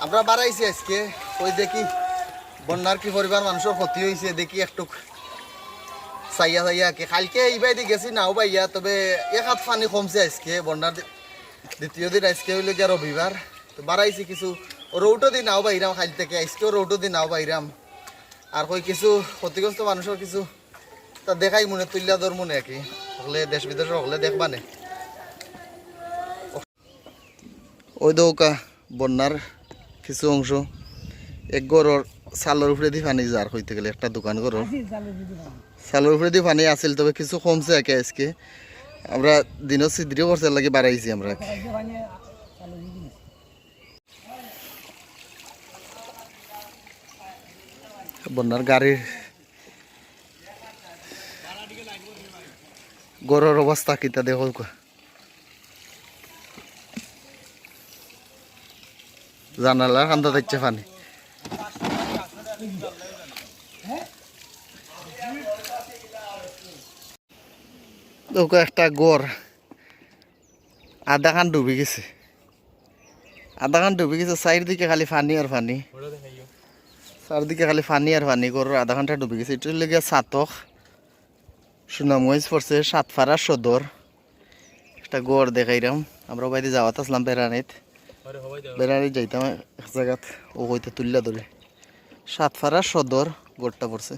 আমরা বাড়াইছি আজকে ওই দেখি বন্যার কি পরিবার মানুষের ক্ষতি হয়েছে দেখি একটু চাইয়া চাইয়া কি কালকে এইবাই দি গেছি নাও পাইয়া তবে এক হাত পানি কমছে আজকে বন্যার দ্বিতীয় দিন আজকে হইল গিয়া রবিবার তো বাড়াইছি কিছু রৌটো দিন নাও বাইরাম খাইল থেকে আজকেও রৌটো দিন নাও বাইরাম আর কই কিছু ক্ষতিগ্রস্ত মানুষের কিছু তা দেখাই মনে তুলিয়া দর মনে কি হলে দেশ বিদেশের হলে দেখবানে ওই দৌকা বন্যার কিছু অংশ এক গড়র চালের উপরে দিয়ে পানি যার হইতে গেলে একটা দোকান গড়র চালের উপরে দিয়ে পানি আসিল তবে কিছু কমছে একে আজকে আমরা দিনও সিদ্ধিও করছে লাগে বাড়াইছি আমরা বন্যার গাড়ির গড়ের অবস্থা কিতা দেখো জানালার কান্দা দিচ্ছে পানি একটা গড় আধা খান ডুবে গেছে চারিদিকে খালি পানি আর পানি চারিদিকে খালি পানি আর পানি গড়ের আধা ঘন্টা ডুবে গেছে এটা লেগে সাতক সুনামগঞ্জ পড়ছে সাতপাড়া সদর একটা গড় দেখাইলাম আমরা বাইরে যাওয়াত আসলাম বেড়ানিত যাইতাম এক জায়গাত ও হইতে তুললা ধরে সাতপাড়া সদর গড়টা পড়ছে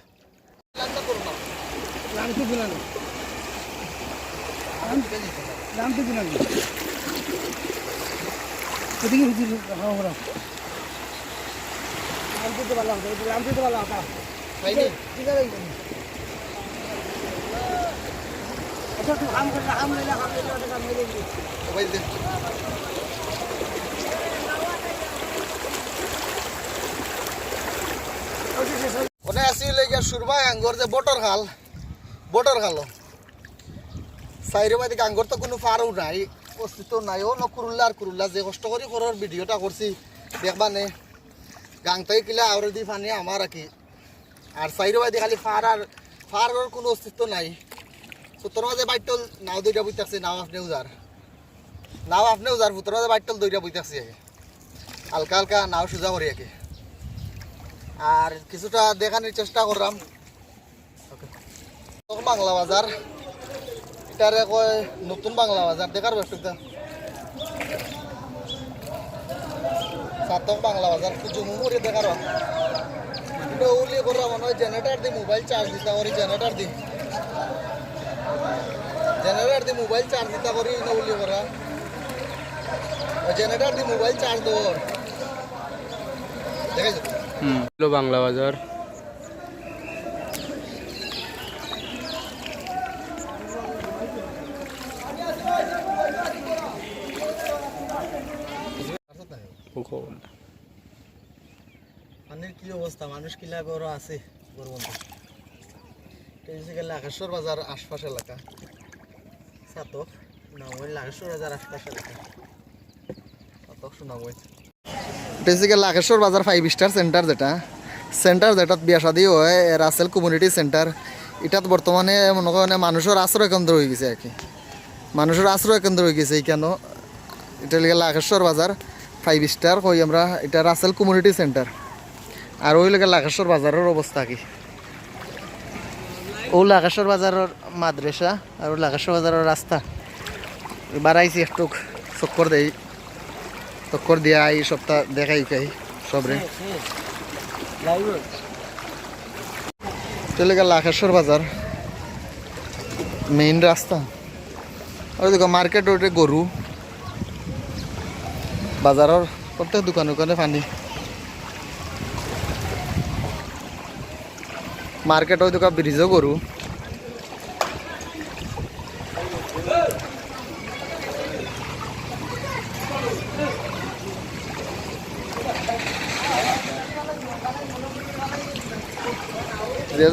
ওনে আসিল সুরমা গাঙ্গর যে বটর খাল সাইরে বাদি গাঙ্গর তো কোনো ফারও নাই অস্তিত্ব নাই ও কুরুল্লা যে কষ্ট করি করার ভিডিওটা করছি দেখবা নে গাংটাই কিলা আউরে দি পানি আমার আর কি আর সাইরে বাদি খালি ফারের কোনো অস্তিত্ব নাই তোর মাঝে বাইটল নাও দুইটা বই থাকছে নাও আপনি উজার তোর মাঝে বাইটল দুইটা বই থাকছে হালকা হালকা নাও সোজা করি আর আর কিছুটা দেখানোর চেষ্টা করলাম বাংলা বাজার এটারে কয় নতুন বাংলা বাজার দেখার ব্যবস্থা সাতক বাংলা বাজার জমুমুড়ি দেখার উলি করা মনে হয় জেনারেটার দিয়ে মোবাইল চার্জ দিতে করি জেনারেটার দিয়ে মোবাইল চার্জ দিতে করি উলি করা জেনারেটার দিয়ে মোবাইল চার্জ দেওয়ার দেখাইছো বাংলা বাজার পানির কি অবস্থা মানুষ কিলা গরো আছে লাখেশ্বর বাজার আশপাশ এলাকা সাতক সুনামগঞ্জ লাখেশ্বর বাজার আশপাশ এলাকা সাতক সুনামগঞ্জ বেসিক্যালি লাখেশ্বর বাজার 5 স্টার সেন্টার যেটা বিয়া শাদী হয় রাসেল কমিউনিটি সেন্টার এটাত বর্তমানে মনে করেন মানুষের আশ্রয় কেন্দ্র হয়ে গেছে আর কি কেন এটা লিগে লাখেশ্বর বাজার 5 স্টার কই আমরা এটা রাসেল কমিউনিটি সেন্টার আর ওই লোকের লাখেশ্বর বাজারের অবস্থা কি ও লাখেশ্বর বাজারের মাদ্রাসা আর লাখেশ্বর বাজারের রাস্তা বাড়াইছি একটু চক্কর দিয়া এই সপ্তাহ দেখাই সবরে লাখেশ্বর বাজার মেইন রাস্তা আর দেখো মার্কেট ওটে গরু বাজারের প্রত্যেক দোকানে পানি মার্কেট ওই দোকান ব্রিজও গরু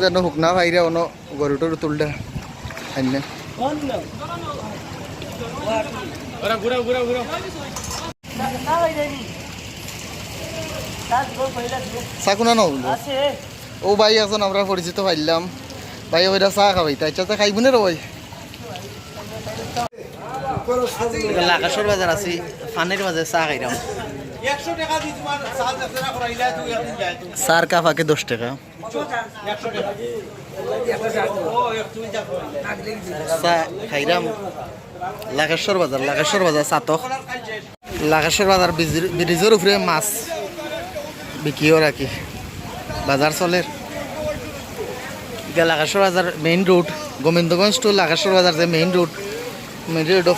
যেন হুকনা ভাইরা অন্য গরুটোর তুলটা আইনে চাকুনা ন ও ভাই এখন আমরা পরিচিত পাইলাম ভাই ওইটা চা খাবাই তাই চা খাইব না রে ভাই লাকাশর বাজার আছি ফানের মাঝে চা খাইলাম চার কাপ আগে 10 টাকা খাইরাম লাকেশ্বর বাজার চাতক লাকেশ্বর বাজার ব্রিজের উপরে মাছ বিক্রিও রাখি বাজার চলের লাকেশ্বর বাজার মেইন রোড গোবিন্দগঞ্জ টু লাকেশ্বর বাজার যে মেইন রোড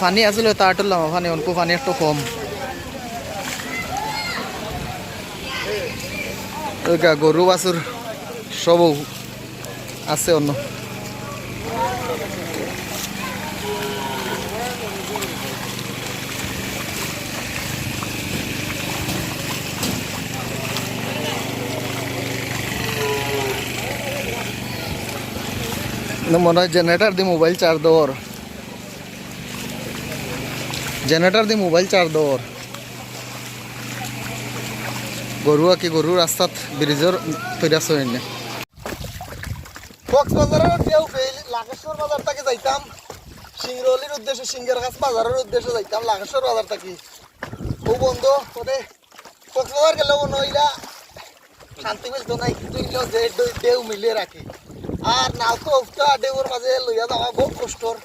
পানি আসলে তার তুললাম পানি অল্প পানি একটু কম গরু বাছুর সবও আছে অন্য মনে হয় জেনারেটার দিয়ে মোবাইল চার্জ দেওয়ার গরু রাস্তাত ব্রিজের ফিরাস হয়নি কক্সবাজারের কেউ লাকেশ্বর বাজার থেকে যাইতাম সিংরলির উদ্দেশ্যে সিংহের কাছ বাজারের উদ্দেশ্যে যাইতাম লাকেশ্বর বাজার থেকে ও বন্ধ করে কক্সবাজার গেলেও নইলা শান্তি মিলতো নাই কিন্তু যে ঢেউ মিলিয়ে রাখি আর নাও তো উফটা ঢেউর মাঝে লইয়া যাওয়া বহু কষ্টর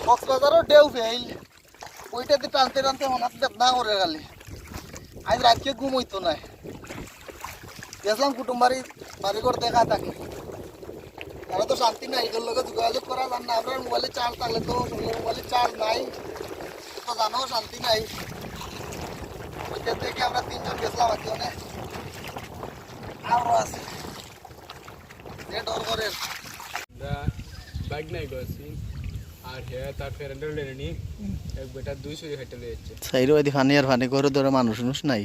কক্সবাজারও ঢেউ ফেল ওইটাতে টানতে টানতে হনাত বেদনা করে গেলে আজ রাতকে ঘুম হইতো না গেছিলাম বাড়ি ঘর দেখা থাকে তারা তো শান্তি নাই এদের লোক যোগাযোগ করা যান না আপনার মোবাইলে চার্জ থাকলে তো মোবাইলে চার্জ নাই তো জানো শান্তি নাই ওইটার থেকে আমরা 3 জন গেছিলাম আর কি অনেক আরও আছে ডর করে বাইক নাই গেছি আর হে তার ফ্রেন্ডের লেনি এক বেটা 200 হেঁটে যাচ্ছে সাইরো এদি ফানি আর ফানি করে ধরে মানুষ নাই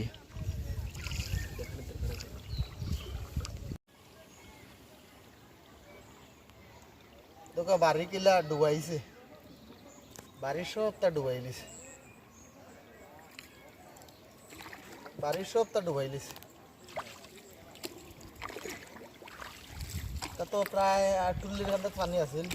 তোকে বাড়ি কিলা ডুবাইছে বাড়ির সব তা ডুবাই লিছে তা তো প্রায় 8 লিটার পানি আছিল